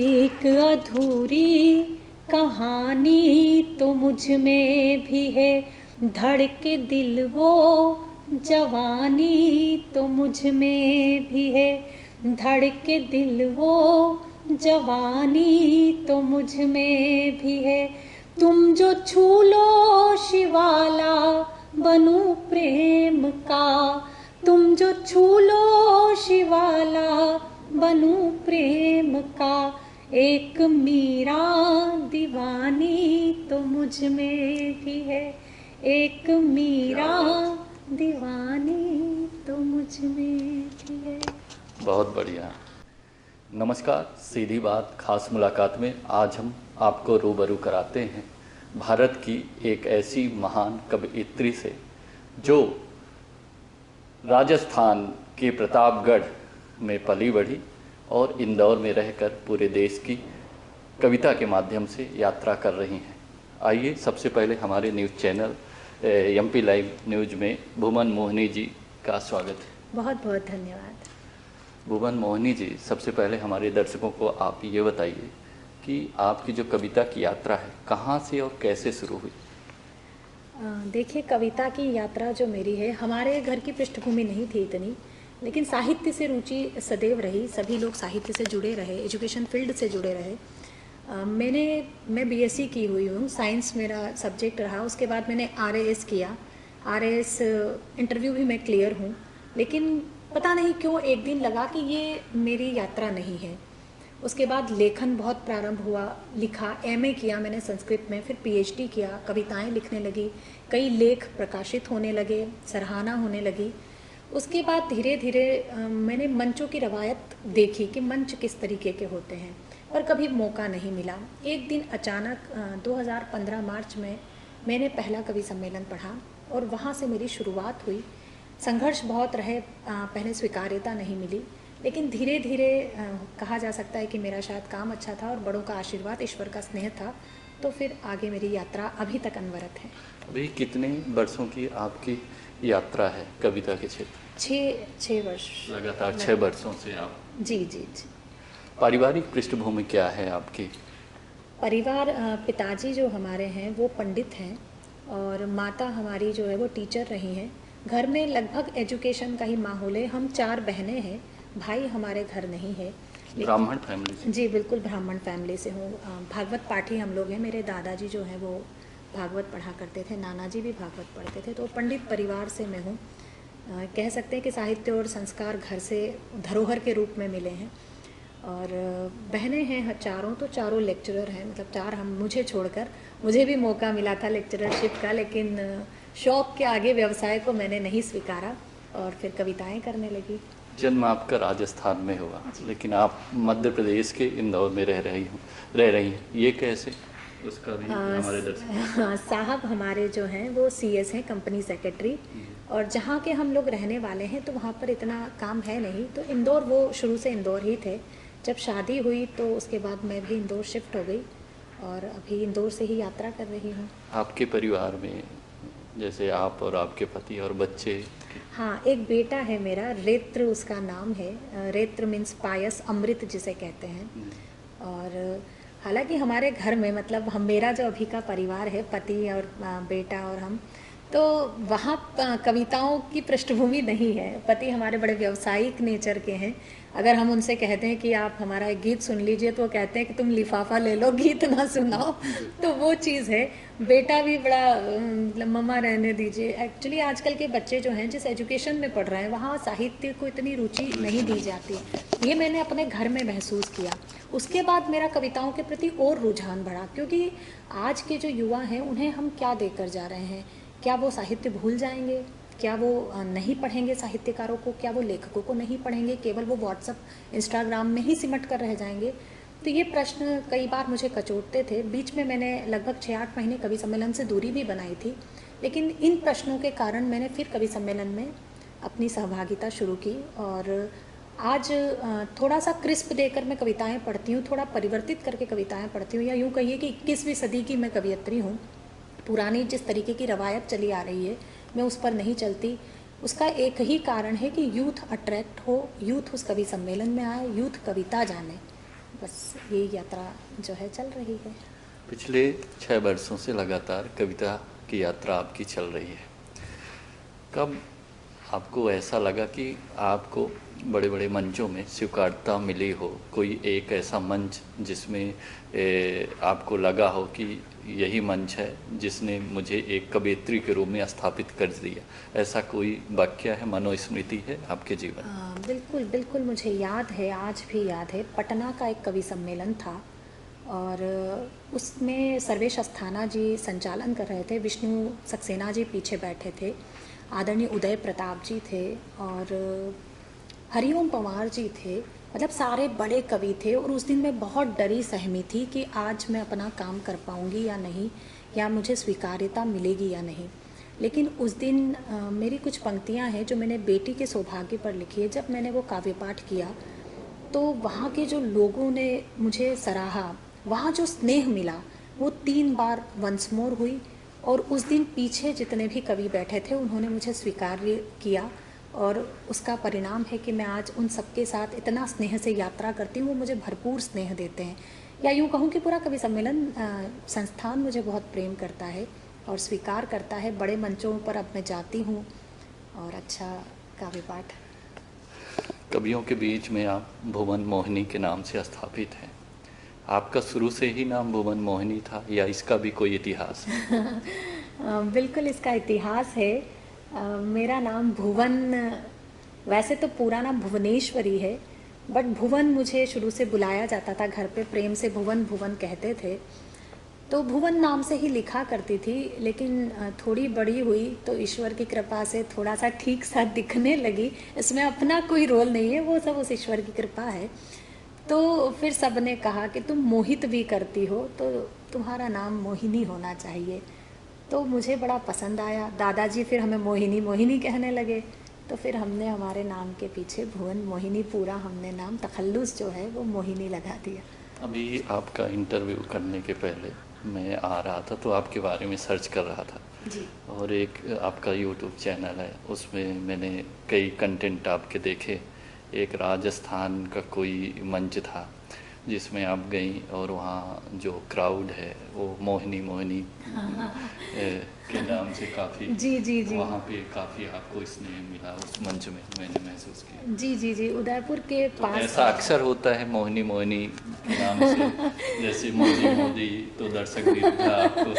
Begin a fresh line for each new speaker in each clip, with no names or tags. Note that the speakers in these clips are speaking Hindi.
एक अधूरी कहानी तो मुझ में भी है, धड़के दिल वो जवानी तो मुझ में भी है, धड़के दिल वो जवानी तो मुझ में भी है। तुम जो छू लो शिवाला बनूं प्रेम का, तुम जो छू लो शिवाला बनूं प्रेम का, एक मीरा दीवानी तो मुझ में भी है, एक मीरा दीवानी तो मुझ में भी है।
बहुत बढ़िया। नमस्कार, सीधी बात खास मुलाकात में आज हम आपको रूबरू कराते हैं भारत की एक ऐसी महान कवयित्री से जो राजस्थान के प्रतापगढ़ में पली बढ़ी और इंदौर में रहकर पूरे देश की कविता के माध्यम से यात्रा कर रही हैं। आइए सबसे पहले हमारे news channel MP live news में भुवन मोहिनी जी का स्वागत है।
बहुत बहुत धन्यवाद।
भुवन मोहिनी जी, सबसे पहले हमारे दर्शकों को आप ये बताइए कि आपकी जो कविता की यात्रा है कहाँ से और कैसे शुरू हुई?
देखिए, कविता की यात्रा जो मेरी है, हमारे घर की पृष्ठभूमि नहीं थी इतनी, लेकिन साहित्य से रुचि सदैव रही। सभी लोग साहित्य से जुड़े रहे, एजुकेशन फील्ड से जुड़े रहे। मैं बीएससी की हुई हूँ, साइंस मेरा सब्जेक्ट रहा। उसके बाद मैंने आरएएस किया। आरएएस इंटरव्यू भी मैं क्लियर हूँ, लेकिन पता नहीं क्यों एक दिन लगा कि ये मेरी यात्रा नहीं है। उसके बाद लेखन बहुत प्रारंभ हुआ, लिखा, एमए किया मैंने संस्कृत में, फिर पीएचडी किया, कविताएं लिखने लगी, कई लेख प्रकाशित होने लगे, सराहना होने लगी। उसके बाद धीरे धीरे मैंने मंचों की रवायत देखी कि मंच किस तरीके के होते हैं, पर कभी मौका नहीं मिला। एक दिन अचानक 2015 मार्च में मैंने पहला कवि सम्मेलन पढ़ा और वहाँ से मेरी शुरुआत हुई। संघर्ष बहुत रहे, पहले स्वीकार्यता नहीं मिली, लेकिन धीरे धीरे कहा जा सकता है कि मेरा शायद काम अच्छा था और बड़ों का आशीर्वाद, ईश्वर का स्नेह था, तो फिर आगे मेरी यात्रा अभी तक अनवरत है।
अभी कितने वर्षों की आपकी यात्रा है कविता के क्षेत्र?
6 वर्ष
लगातार 6 वर्षों से आप?
जी जी जी।
पारिवारिक पृष्ठभूमि क्या है आपकी?
परिवार, पिताजी जो हमारे हैं वो पंडित हैं और माता हमारी जो है वो टीचर रही हैं। घर में लगभग एजुकेशन का ही माहौल है। हम 4 बहनें हैं, भाई हमारे घर नहीं है।
ब्राह्मण फैमिली से? जी,
बिल्कुल ब्राह्मण फैमिली से हूँ। भागवत पाठी हम लोग हैं। मेरे दादाजी जो हैं वो भागवत पढ़ा करते थे, नाना जी भी भागवत पढ़ते थे, तो पंडित परिवार से मैं हूँ। कह सकते हैं कि साहित्य और संस्कार घर से धरोहर के रूप में मिले हैं। और बहनें हैं चारों, तो चारों लेक्चरर हैं, मतलब 4 हम, मुझे छोड़कर। मुझे भी मौका मिला था लेक्चररशिप का, लेकिन शौक के आगे व्यवसाय को मैंने नहीं स्वीकारा और फिर कविताएं करने लगी।
जन्म आपका राजस्थान में हुआ, लेकिन आप मध्य प्रदेश के इंदौर में रह रही हैं, ये कैसे? उसका भी हमारे दर्शक।
साहब हमारे जो हैं वो सीएस हैं, कंपनी सेक्रेटरी, और जहाँ के हम लोग रहने वाले हैं तो वहाँ पर इतना काम है नहीं, तो इंदौर, वो शुरू से इंदौर ही थे। जब शादी हुई तो उसके बाद मैं भी इंदौर शिफ्ट हो गई और अभी इंदौर से ही यात्रा कर रही हूँ।
आपके परिवार में जैसे आप और आपके पति और बच्चे?
हाँ, एक बेटा है मेरा, रेत्र उसका नाम है। रेत्र मीन्स पायस, अमृत जिसे कहते हैं। और हालांकि हमारे घर में, मतलब हम, मेरा जो अभी का परिवार है, पति और बेटा और हम, तो वहाँ कविताओं की पृष्ठभूमि नहीं है। पति हमारे बड़े व्यावसायिक नेचर के हैं। अगर हम उनसे कहते हैं कि आप हमारा एक गीत सुन लीजिए तो वो कहते हैं कि तुम लिफाफा ले लो, गीत ना सुनाओ। तो वो चीज़ है। बेटा भी बड़ा मम्मा रहने दीजिए। एक्चुअली आजकल के बच्चे जो हैं, जिस एजुकेशन में पढ़ रहे हैं, वहाँ साहित्य को इतनी रुचि नहीं दी जाती। ये मैंने अपने घर में महसूस किया। उसके बाद मेरा कविताओं के प्रति और रुझान बढ़ा, क्योंकि आज के जो युवा हैं उन्हें हम क्या देकर जा रहे हैं? क्या वो साहित्य भूल जाएंगे? क्या वो नहीं पढ़ेंगे साहित्यकारों को? क्या वो लेखकों को नहीं पढ़ेंगे? केवल वो व्हाट्सअप, इंस्टाग्राम में ही सिमट कर रह जाएंगे? तो ये प्रश्न कई बार मुझे कचोटते थे। बीच में मैंने लगभग 6-8 महीने कवि सम्मेलन से दूरी भी बनाई थी, लेकिन इन प्रश्नों के कारण मैंने फिर कवि सम्मेलन में अपनी सहभागिता शुरू की और आज थोड़ा सा क्रिस्प देकर मैं कविताएं पढ़ती हूँ, थोड़ा परिवर्तित करके कविताएं पढ़ती हूँ, या यूँ कहिए कि 21वीं सदी की मैं कवियत्री हूँ। पुरानी जिस तरीके की रवायत चली आ रही है, मैं उस पर नहीं चलती। उसका एक ही कारण है कि यूथ अट्रैक्ट हो, यूथ उस कवि सम्मेलन में आए, यूथ कविता जाने। बस ये यात्रा जो है चल रही है।
पिछले 6 वर्षों से लगातार कविता की यात्रा आपकी चल रही है। कब आपको ऐसा लगा कि आपको बड़े बड़े मंचों में स्वीकार्यता मिली हो, कोई एक ऐसा मंच जिसमें आपको लगा हो कि यही मंच है जिसने मुझे एक कवयित्री के रूप में स्थापित कर दिया, ऐसा कोई वाक्य है, मनोस्मृति है आपके जीवन में?
बिल्कुल बिल्कुल, मुझे याद है, आज भी याद है। पटना का एक कवि सम्मेलन था और उसमें सर्वेश अस्थाना जी संचालन कर रहे थे, विष्णु सक्सेना जी पीछे बैठे थे, आदरणीय उदय प्रताप जी थे और हरिओम पंवार जी थे। मतलब सारे बड़े कवि थे और उस दिन मैं बहुत डरी सहमी थी कि आज मैं अपना काम कर पाऊँगी या नहीं, या मुझे स्वीकार्यता मिलेगी या नहीं। लेकिन उस दिन मेरी कुछ पंक्तियाँ हैं जो मैंने बेटी के सौभाग्य पर लिखी है। जब मैंने वो काव्य पाठ किया तो वहाँ के जो लोगों ने मुझे सराहा, वहाँ जो स्नेह मिला वो 3 बार वंस मोर हुई। और उस दिन पीछे जितने भी कवि बैठे थे उन्होंने मुझे स्वीकार्य किया और उसका परिणाम है कि मैं आज उन सबके साथ इतना स्नेह से यात्रा करती हूँ। वो मुझे भरपूर स्नेह देते हैं, या यूँ कहूँ कि पूरा कवि सम्मेलन संस्थान मुझे बहुत प्रेम करता है और स्वीकार करता है। बड़े मंचों पर अब मैं जाती हूँ और अच्छा काव्य पाठ।
कवियों के बीच में आप भुवन मोहिनी के नाम से स्थापित हैं। आपका शुरू से ही नाम भुवन मोहिनी था या इसका भी कोई इतिहास है?
बिल्कुल इसका इतिहास है। मेरा नाम भुवन, वैसे तो पूरा नाम भुवनेश्वरी है, बट भुवन मुझे शुरू से बुलाया जाता था घर पे, प्रेम से भुवन भुवन कहते थे, तो भुवन नाम से ही लिखा करती थी। लेकिन थोड़ी बड़ी हुई तो ईश्वर की कृपा से थोड़ा सा ठीक सा दिखने लगी। इसमें अपना कोई रोल नहीं है, वो सब उस ईश्वर की कृपा है। तो फिर सब ने कहा कि तुम मोहित भी करती हो तो तुम्हारा नाम मोहिनी होना चाहिए। तो मुझे बड़ा पसंद आया। दादाजी फिर हमें मोहिनी मोहिनी कहने लगे, तो फिर हमने हमारे नाम के पीछे भुवन मोहिनी पूरा हमने नाम तखल्लुस जो है वो मोहिनी लगा दिया।
अभी आपका इंटरव्यू करने के पहले मैं आ रहा था तो आपके बारे में सर्च कर रहा था
जी।
और एक आपका यूट्यूब चैनल है, उसमें मैंने कई कंटेंट आपके देखे। एक राजस्थान का कोई मंच था जिसमें आप गई और वहाँ जो क्राउड है वो मोहिनी मोहिनी के नाम से काफ़ी
जी जी जी
वहाँ पे काफ़ी आपको स्नेह मिला उस मंच में, मैंने महसूस किया।
जी जी जी, उदयपुर के
तो
पास
ऐसा अक्सर होता है मोहिनी मोहिनी के नाम से, जैसे मोदी मोदी तो दर्शक भी था आपको?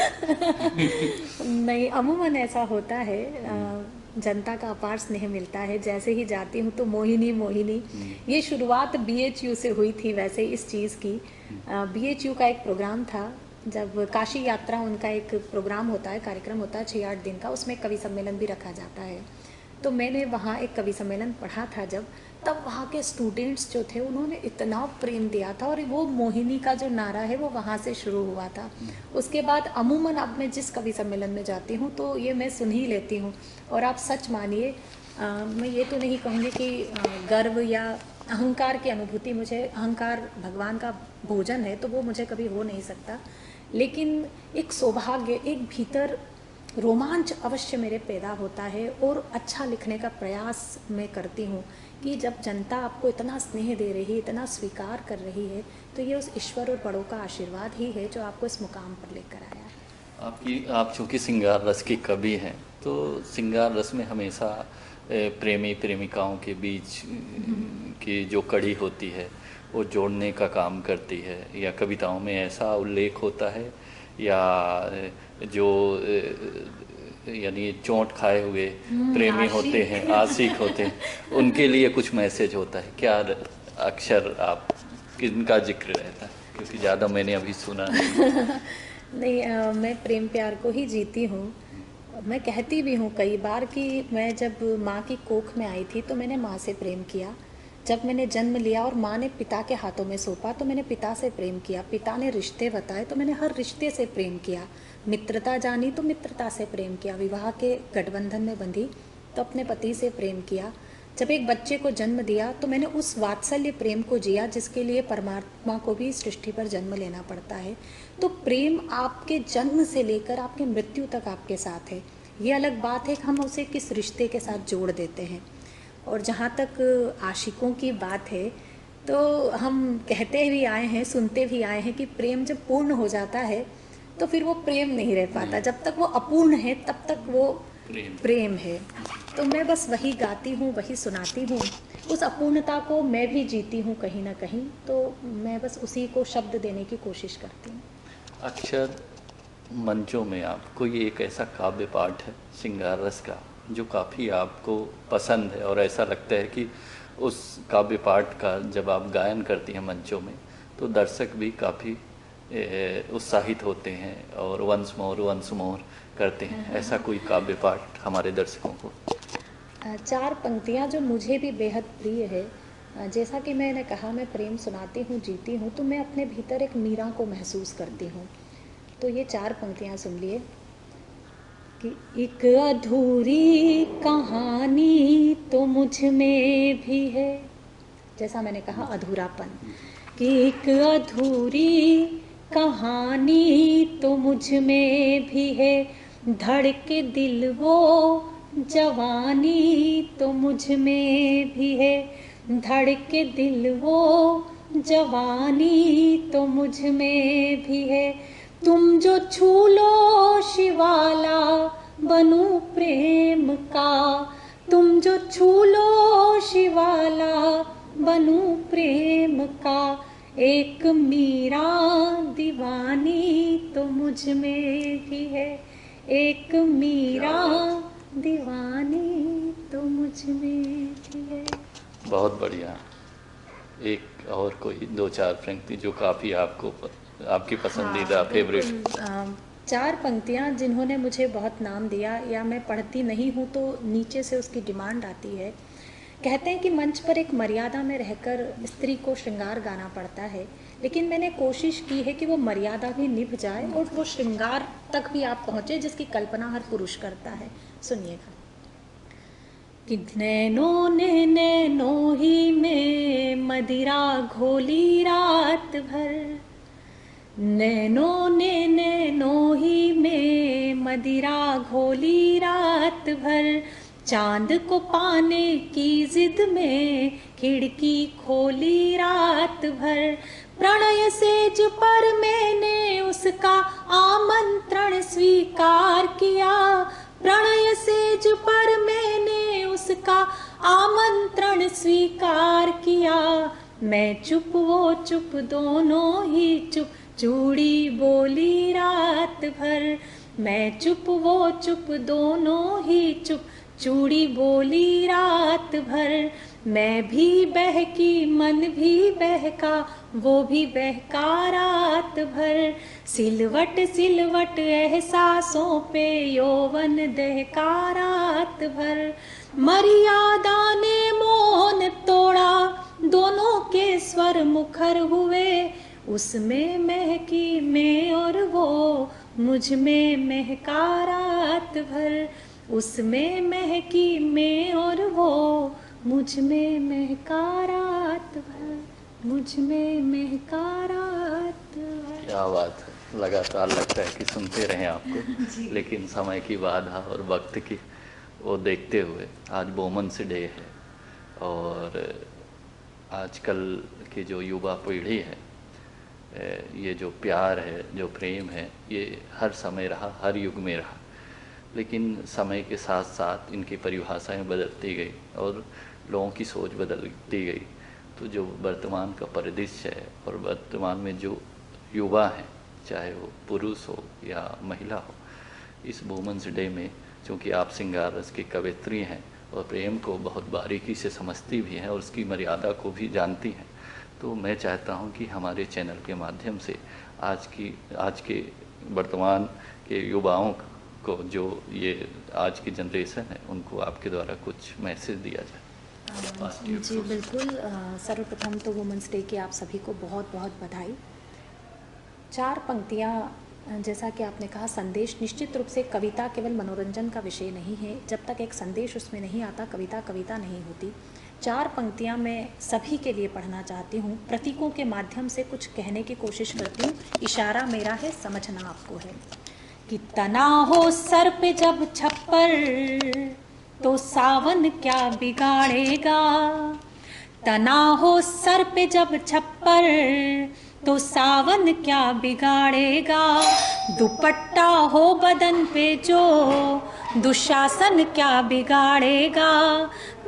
नहीं, अमूमन ऐसा होता है। जनता का अपार स्नेह मिलता है। जैसे ही जाती हूँ तो मोहिनी मोहिनी। ये शुरुआत BHU से हुई थी वैसे इस चीज़ की। BHU का एक प्रोग्राम था, जब काशी यात्रा उनका एक प्रोग्राम होता है, कार्यक्रम होता है 6-8 दिन का, उसमें कवि सम्मेलन भी रखा जाता है। तो मैंने वहाँ एक कवि सम्मेलन पढ़ा था जब, तब वहाँ के स्टूडेंट्स जो थे उन्होंने इतना प्रेम दिया था और वो मोहिनी का जो नारा है वो वहाँ से शुरू हुआ था। उसके बाद अमूमन अब मैं जिस कवि सम्मेलन में जाती हूँ तो ये मैं सुन ही लेती हूँ। और आप सच मानिए, मैं ये तो नहीं कहूँगी कि गर्व या अहंकार की अनुभूति, मुझे अहंकार भगवान का भोजन है तो वो मुझे कभी हो नहीं सकता, लेकिन एक सौभाग्य, एक भीतर रोमांच अवश्य मेरे पैदा होता है। और अच्छा लिखने का प्रयास मैं करती हूँ कि जब जनता आपको इतना स्नेह दे रही है, इतना स्वीकार कर रही है, तो ये उस ईश्वर और बड़ों का आशीर्वाद ही है जो आपको इस मुकाम पर लेकर आया।
आप चूँकि श्रृंगार रस की कवि हैं तो श्रृंगार रस में हमेशा प्रेमी प्रेमिकाओं के बीच की जो कड़ी होती है वो जोड़ने का काम करती है, या कविताओं में ऐसा उल्लेख होता है, या जो यानी चोट खाए हुए प्रेमी होते हैं, आशिक होते हैं, उनके लिए कुछ मैसेज होता है क्या? अक्षर आप किनका जिक्र रहता है, क्योंकि ज़्यादा मैंने अभी सुना
नहीं, मैं प्रेम प्यार को ही जीती हूँ। मैं कहती भी हूँ कई बार कि मैं जब माँ की कोख में आई थी तो मैंने माँ से प्रेम किया। जब मैंने जन्म लिया और माँ ने पिता के हाथों में सौंपा तो मैंने पिता से प्रेम किया। पिता ने रिश्ते बताए तो मैंने हर रिश्ते से प्रेम किया। मित्रता जानी तो मित्रता से प्रेम किया। विवाह के गठबंधन में बंधी तो अपने पति से प्रेम किया। जब एक बच्चे को जन्म दिया तो मैंने उस वात्सल्य प्रेम को जिया जिसके लिए परमात्मा को भी सृष्टि पर जन्म लेना पड़ता है। तो प्रेम आपके जन्म से लेकर आपके मृत्यु तक आपके साथ है। ये अलग बात है कि हम उसे किस रिश्ते के साथ जोड़ देते हैं। और जहाँ तक आशिकों की बात है, तो हम कहते भी आए हैं, सुनते भी आए हैं कि प्रेम जब पूर्ण हो जाता है तो फिर वो प्रेम नहीं रह पाता, जब तक वो अपूर्ण है तब तक वो प्रेम है। तो मैं बस वही गाती हूँ, वही सुनाती हूँ, उस अपूर्णता को मैं भी जीती हूँ कहीं ना कहीं, तो मैं बस उसी को शब्द देने की कोशिश करती हूँ।
अक्सर मंचों में आपको ये एक ऐसा काव्य पाठ है श्रृंगार रस का जो काफ़ी आपको पसंद है, और ऐसा लगता है कि उस काव्य पाठ का जब आप गायन करती हैं मंचों में तो दर्शक भी काफ़ी उत्साहित होते हैं और वंस मोर करते हैं। ऐसा कोई काव्य पाठ हमारे दर्शकों को?
4 पंक्तियाँ जो मुझे भी बेहद प्रिय है। जैसा कि मैंने कहा, मैं प्रेम सुनाती हूँ, जीती हूँ, तो मैं अपने भीतर एक मीरा को महसूस करती हूँ। तो ये 4 पंक्तियाँ सुन लिए कि एक अधूरी कहानी तो मुझ में भी है, जैसा मैंने कहा अधूरापन, कि एक अधूरी कहानी तो मुझ में भी है, धड़के दिल वो जवानी तो मुझ में भी है, धड़के दिल वो जवानी तो मुझ में भी है, तुम जो छू लो शिवाला बनूं प्रेम का, तुम जो छू लो शिवाला बनूं प्रेम का, एक मीरा दीवानी तो मुझ में भी है, एक मीरा दीवानी तो मुझ में भी है।
बहुत बढ़िया। एक और कोई 2-4 पंक्ति जो काफ़ी आपको आपकी पसंदीदा फेवरेट?
4 पंक्तियाँ जिन्होंने मुझे बहुत नाम दिया या मैं पढ़ती नहीं हूँ तो नीचे से उसकी डिमांड आती है। कहते हैं कि मंच पर एक मर्यादा में रहकर स्त्री को श्रृंगार गाना पड़ता है, लेकिन मैंने कोशिश की है कि वो मर्यादा भी निभ जाए और वो श्रृंगार तक भी आप पहुँचे जिसकी कल्पना हर पुरुष करता है। सुनिएगा कि नैनों ने नैनों ही में मदिरा घोली रात भर, नैनों ने नैनों ही में मदिरा घोली रात भर, चांद को पाने की जिद में खिड़की खोली रात भर, प्रणय सेज पर मैंने उसका आमंत्रण स्वीकार किया, प्रणय सेज पर मैंने उसका आमंत्रण स्वीकार किया, मैं चुप वो चुप दोनों ही चुप, चूड़ी बोली रात भर, मैं चुप वो चुप दोनों ही चुप, चूड़ी बोली रात भर, मैं भी बहकी मन भी बहका वो भी बहका रात भर, सिलवट सिलवट एहसासों पे यौवन दहका रात भर, मर्यादा ने मौन तोड़ा दोनों के स्वर मुखर हुए, उसमें महकी मैं और वो मुझ में महका रात भर, उसमें महकी मैं और वो मुझ में महका रात भर, मुझ में महका रात भर।
क्या बात है, लगातार लगता है कि सुनते रहें आपको, लेकिन समय की बाधा और वक्त की वो देखते हुए आज वुमेन्स डे है, और आजकल की जो युवा पीढ़ी है, ये जो प्यार है, जो प्रेम है, ये हर समय रहा, हर युग में रहा, लेकिन समय के साथ साथ इनकी परिभाषाएं बदलती गई और लोगों की सोच बदलती गई। तो जो वर्तमान का परिदृश्य है और वर्तमान में जो युवा हैं, चाहे वो पुरुष हो या महिला हो, इस वुमेन्स डे में चूँकि आप श्रृंगार रस की कवयित्री हैं और प्रेम को बहुत बारीकी से समझती भी हैं और उसकी मर्यादा को भी जानती हैं, तो मैं चाहता हूं कि हमारे चैनल के माध्यम से आज के वर्तमान के युवाओं को, जो ये आज की जनरेशन है, उनको आपके द्वारा कुछ मैसेज दिया जाए।
जी बिल्कुल। सर्वप्रथम तो वुमेन्स डे की आप सभी को बहुत बहुत बधाई। 4 पंक्तियाँ, जैसा कि आपने कहा, संदेश। निश्चित रूप से कविता केवल मनोरंजन का विषय नहीं है, जब तक एक संदेश उसमें नहीं आता कविता कविता नहीं होती। 4 पंक्तियाँ मैं सभी के लिए पढ़ना चाहती हूँ, प्रतीकों के माध्यम से कुछ कहने की कोशिश करती हूँ। इशारा मेरा है, समझना आपको है। कि तना हो सर पे जब छप्पर तो सावन क्या बिगाड़ेगा, तना हो सर पे जब छप्पर तो सावन क्या बिगाड़ेगा, दुपट्टा हो बदन पे जो दुशासन क्या बिगाड़ेगा।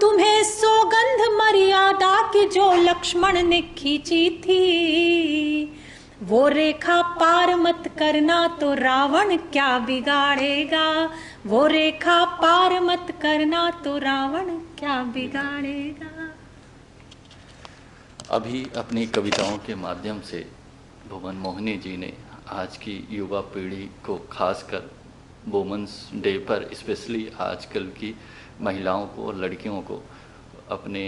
तुम्हें सौगंध मर्यादा की जो लक्ष्मण ने खींची थी, वो रेखा पार मत करना तो रावण क्या बिगाड़ेगा, वो रेखा पार मत करना तो रावण क्या बिगाड़ेगा।
अभी अपनी कविताओं के माध्यम से भुवन मोहिनी जी ने आज की युवा पीढ़ी को खासकर वुमेन्स डे पर स्पेशली आजकल की महिलाओं को और लड़कियों को अपने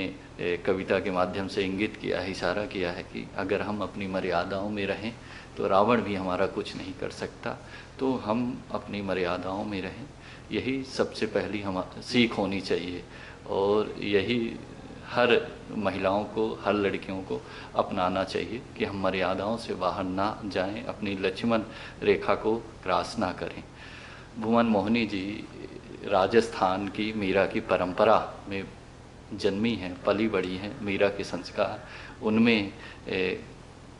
कविता के माध्यम से इंगित किया है, इशारा किया है कि अगर हम अपनी मर्यादाओं में रहें तो रावण भी हमारा कुछ नहीं कर सकता। तो हम अपनी मर्यादाओं में रहें, यही सबसे पहली हम सीख होनी चाहिए और यही हर महिलाओं को, हर लड़कियों को अपनाना चाहिए कि हम मर्यादाओं से बाहर ना जाएं, अपनी लक्ष्मण रेखा को क्रॉस ना करें। भुवन मोहिनी जी राजस्थान की मीरा की परंपरा में जन्मी हैं, पली बढ़ी हैं। मीरा के संस्कार उनमें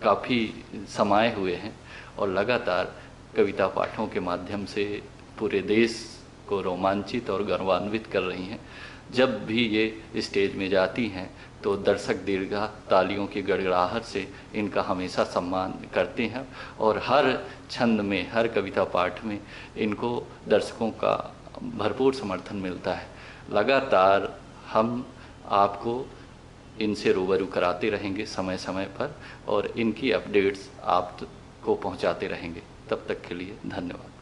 काफ़ी समाये हुए हैं और लगातार कविता पाठों के माध्यम से पूरे देश को रोमांचित और गौरवान्वित कर रही हैं। जब भी ये स्टेज में जाती हैं तो दर्शक दीर्घा तालियों की गड़गड़ाहट से इनका हमेशा सम्मान करते हैं और हर छंद में, हर कविता पाठ में इनको दर्शकों का भरपूर समर्थन मिलता है। लगातार हम आपको इनसे रूबरू कराते रहेंगे समय समय पर और इनकी अपडेट्स आपको पहुंचाते रहेंगे। तब तक के लिए धन्यवाद।